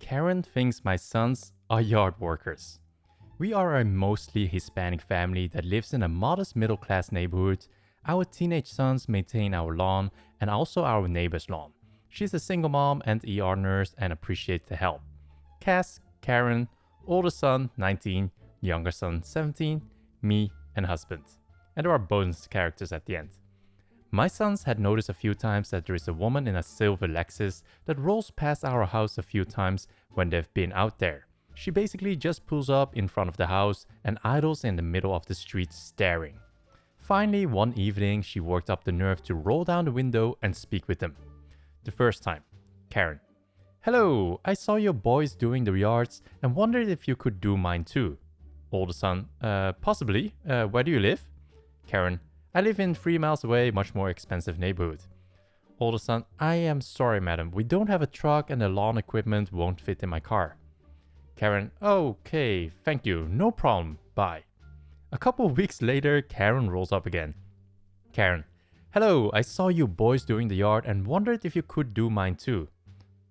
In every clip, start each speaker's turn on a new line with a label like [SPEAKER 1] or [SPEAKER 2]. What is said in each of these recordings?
[SPEAKER 1] Karen thinks my sons are yard workers. We are a mostly Hispanic family that lives in a modest middle-class neighborhood. Our teenage sons maintain our lawn and also our neighbor's lawn. She's a single mom and ER nurse and appreciates the help. Cass, Karen, older son 19, younger son 17, me, and husband. And there are bonus characters at the end. My sons had noticed a few times that there is a woman in a silver Lexus that rolls past our house a few times when they've been out there. She basically just pulls up in front of the house and idles in the middle of the street staring. Finally, one evening, she worked up the nerve to roll down the window and speak with them. The first time, Karen. Hello, I saw your boys doing the yards and wondered if you could do mine too. Older son, possibly. Where do you live? Karen, I live in 3 miles away, much more expensive neighborhood. Older son, I am sorry madam, we don't have a truck and the lawn equipment won't fit in my car. Karen, okay, thank you, no problem, bye. A couple of weeks later, Karen rolls up again. Karen, hello, I saw you boys doing the yard and wondered if you could do mine too.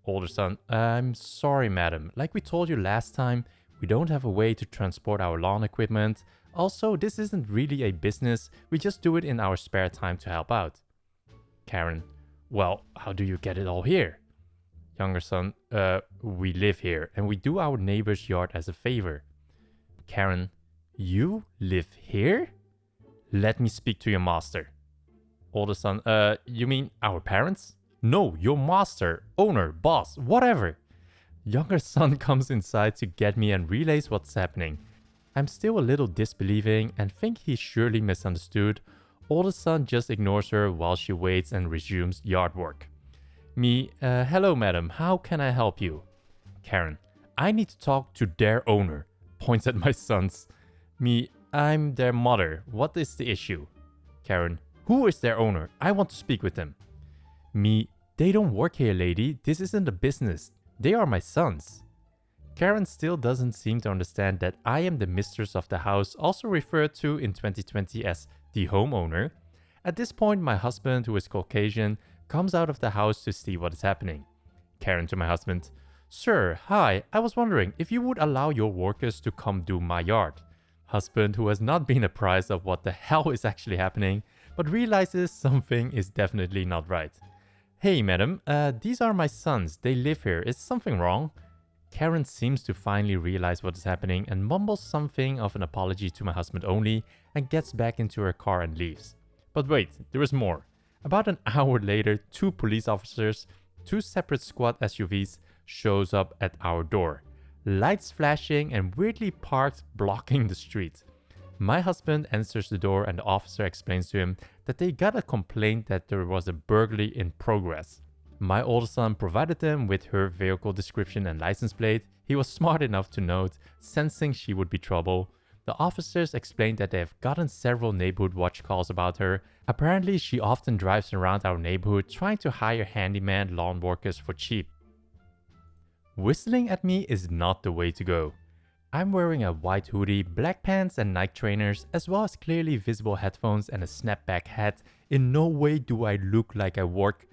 [SPEAKER 1] Older son, I'm sorry madam, like we told you last time, we don't have a way to transport our lawn equipment. Also, this isn't really a business, we just do it in our spare time to help out. Karen, well, how do you get it all here? Younger son, we live here and we do our neighbor's yard as a favor. Karen, you live here? Let me speak to your master. Older son, you mean our parents? No, your master, owner, boss, whatever. Younger son comes inside to get me and relays what's happening. I'm still a little disbelieving and think he's surely misunderstood. Older son just ignores her while she waits and resumes yard work. Me, hello madam, how can I help you? Karen, I need to talk to their owner. Points at my sons. Me, I'm their mother. What is the issue? Karen, who is their owner? I want to speak with them. Me, they don't work here, lady. This isn't a business. They are my sons. Karen still doesn't seem to understand that I am the mistress of the house, also referred to in 2020 as the homeowner. At this point, my husband, who is Caucasian, comes out of the house to see what is happening. Karen to my husband, Sir, hi, I was wondering if you would allow your workers to come do my yard. Husband, who has not been apprised of what the hell is actually happening, but realizes something is definitely not right. Hey madam, these are my sons, they live here, is something wrong? Karen seems to finally realize what is happening and mumbles something of an apology to my husband only and gets back into her car and leaves. But wait, there is more. About an hour later, 2 police officers, 2 separate squad SUVs, shows up at our door. Lights flashing and weirdly parked blocking the street. My husband answers the door and the officer explains to him that they got a complaint that there was a burglary in progress. My older son provided them with her vehicle description and license plate. He was smart enough to note, sensing she would be trouble. The officers explained that they have gotten several neighborhood watch calls about her. Apparently, she often drives around our neighborhood trying to hire handyman lawn workers for cheap. Whistling at me is not the way to go. I'm wearing a white hoodie, black pants and Nike trainers, as well as clearly visible headphones and a snapback hat. In no way do I look like I work,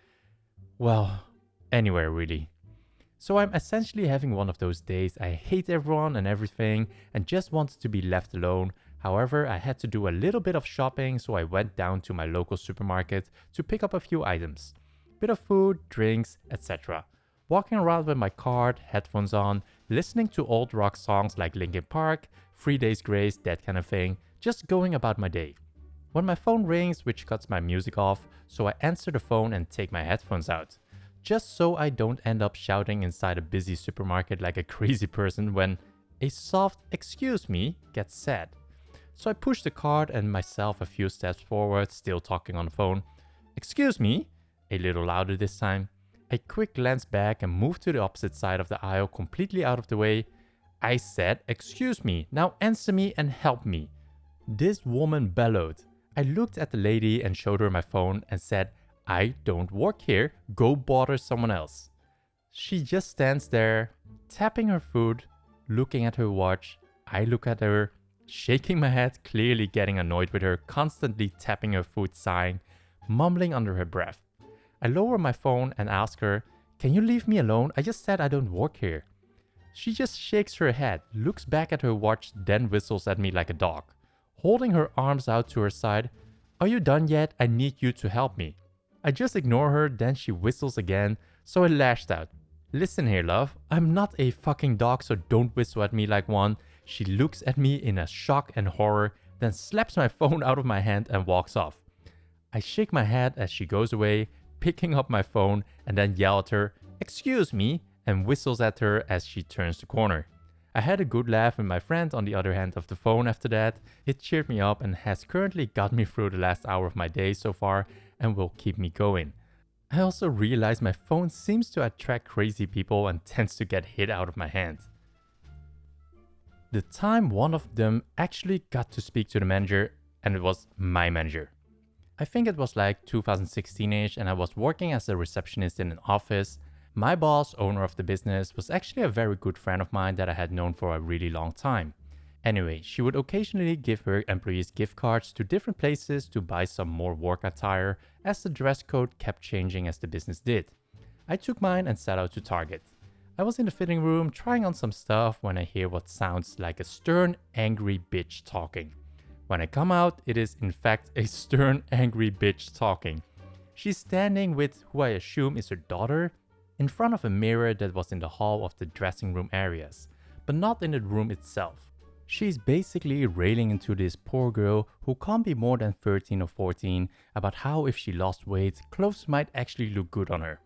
[SPEAKER 1] well, anywhere really. So I'm essentially having one of those days I hate everyone and everything and just wanted to be left alone. However, I had to do a little bit of shopping, so I went down to my local supermarket to pick up a few items. Bit of food, drinks, etc. Walking around with my cart, headphones on, listening to old rock songs like Linkin Park, 3 Days Grace, that kind of thing, just going about my day. When my phone rings, which cuts my music off, so I answer the phone and take my headphones out. Just so I don't end up shouting inside a busy supermarket like a crazy person when a soft "excuse me" gets said. So I push the cart and myself a few steps forward, still talking on the phone. "Excuse me?" A little louder this time. A quick glance back and move to the opposite side of the aisle, completely out of the way. I said, "Excuse me, now answer me and help me." This woman bellowed. I looked at the lady and showed her my phone and said, "I don't work here, go bother someone else." She just stands there, tapping her foot, looking at her watch. I look at her, shaking my head, clearly getting annoyed with her, constantly tapping her foot, sighing, mumbling under her breath. I lower my phone and ask her, "Can you leave me alone? I just said I don't work here." She just shakes her head, looks back at her watch, then whistles at me like a dog, holding her arms out to her side. "Are you done yet? I need you to help me." I just ignore her, then she whistles again, so I lashed out. "Listen here, love. I'm not a fucking dog, so don't whistle at me like one." She looks at me in a shock and horror, then slaps my phone out of my hand and walks off. I shake my head as she goes away, picking up my phone, and then yell at her, "Excuse me," and whistles at her as she turns the corner. I had a good laugh with my friend on the other end of the phone after that. It cheered me up and has currently got me through the last hour of my day so far and will keep me going. I also realized my phone seems to attract crazy people and tends to get hit out of my hand. The time one of them actually got to speak to the manager, and it was my manager. I think it was like 2016ish, and I was working as a receptionist in an office. My boss, owner of the business, was actually a very good friend of mine that I had known for a really long time. Anyway, she would occasionally give her employees gift cards to different places to buy some more work attire, as the dress code kept changing as the business did. I took mine and set out to Target. I was in the fitting room trying on some stuff when I hear what sounds like a stern, angry bitch talking. When I come out, it is in fact a stern, angry bitch talking. She's standing with who I assume is her daughter, in front of a mirror that was in the hall of the dressing room areas, but not in the room itself. She's basically railing into this poor girl who can't be more than 13 or 14 about how if she lost weight, clothes might actually look good on her.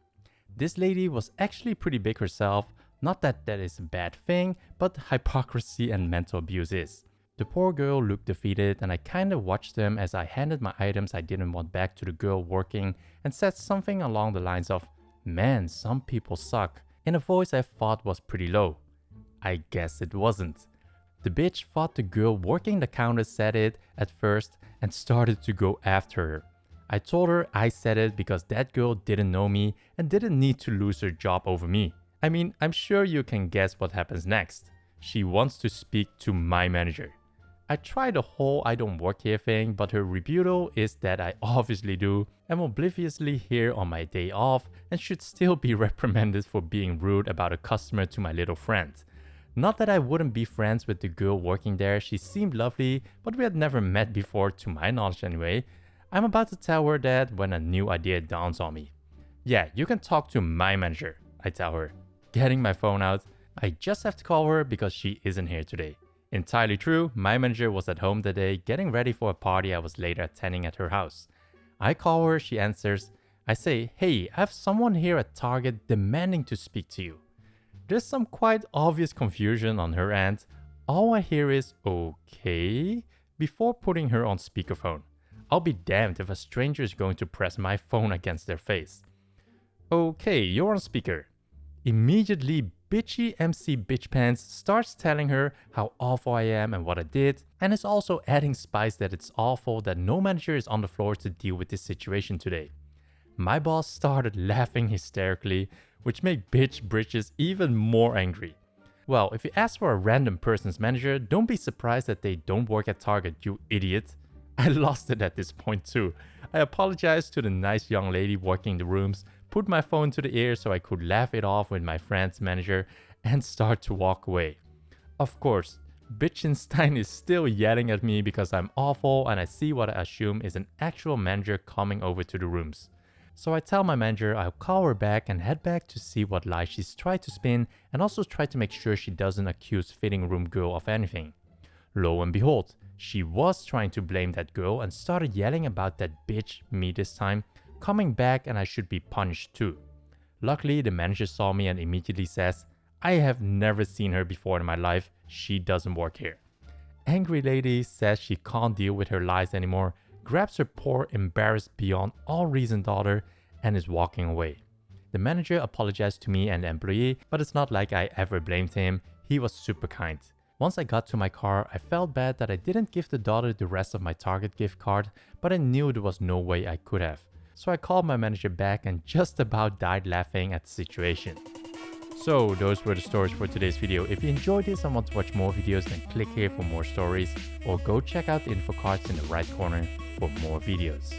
[SPEAKER 1] This lady was actually pretty big herself, not that that is a bad thing, but hypocrisy and mental abuse is. The poor girl looked defeated, and I kinda watched them as I handed my items I didn't want back to the girl working and said something along the lines of, "Man, some people suck," in a voice I thought was pretty low. I guess it wasn't. The bitch thought the girl working the counter said it at first and started to go after her. I told her I said it because that girl didn't know me and didn't need to lose her job over me. I mean, I'm sure you can guess what happens next. She wants to speak to my manager. I tried the whole "I don't work here" thing, but her rebuttal is that I obviously do, am obliviously here on my day off, and should still be reprimanded for being rude about a customer to my little friend. Not that I wouldn't be friends with the girl working there, she seemed lovely, but we had never met before, to my knowledge anyway. I'm about to tell her that when a new idea dawns on me. "Yeah, you can talk to my manager," I tell her, getting my phone out. I just have to call her because she isn't here today. Entirely true, my manager was at home that day, getting ready for a party I was later attending at her house. I call her, she answers. I say, "Hey, I have someone here at Target demanding to speak to you." There's some quite obvious confusion on her end. All I hear is, "Okay," before putting her on speakerphone. I'll be damned if a stranger is going to press my phone against their face. "Okay, you're on speaker." Immediately, bitchy MC Bitchpants starts telling her how awful I am and what I did, and is also adding spice that it's awful that no manager is on the floor to deal with this situation today. My boss started laughing hysterically, which made Bitch Britches even more angry. Well, if you ask for a random person's manager, don't be surprised that they don't work at Target, you idiot. I lost it at this point too. I apologized to the nice young lady working the rooms, put my phone to the ear so I could laugh it off with my friend's manager, and start to walk away. Of course, Bitchenstein is still yelling at me because I'm awful and I see what I assume is an actual manager coming over to the rooms. So I tell my manager I'll call her back and head back to see what lie she's tried to spin, and also try to make sure she doesn't accuse fitting room girl of anything. Lo and behold, she was trying to blame that girl and started yelling about that bitch, me this time, coming back and I should be punished too. Luckily, the manager saw me and immediately says, "I have never seen her before in my life, she doesn't work here." Angry lady says she can't deal with her lies anymore, grabs her poor, embarrassed beyond all reason daughter, and is walking away. The manager apologized to me and the employee, but it's not like I ever blamed him, he was super kind. Once I got to my car, I felt bad that I didn't give the daughter the rest of my Target gift card, but I knew there was no way I could have. So I called my manager back and just about died laughing at the situation. So those were the stories for today's video. If you enjoyed this and want to watch more videos, then click here for more stories, or go check out the info cards in the right corner for more videos.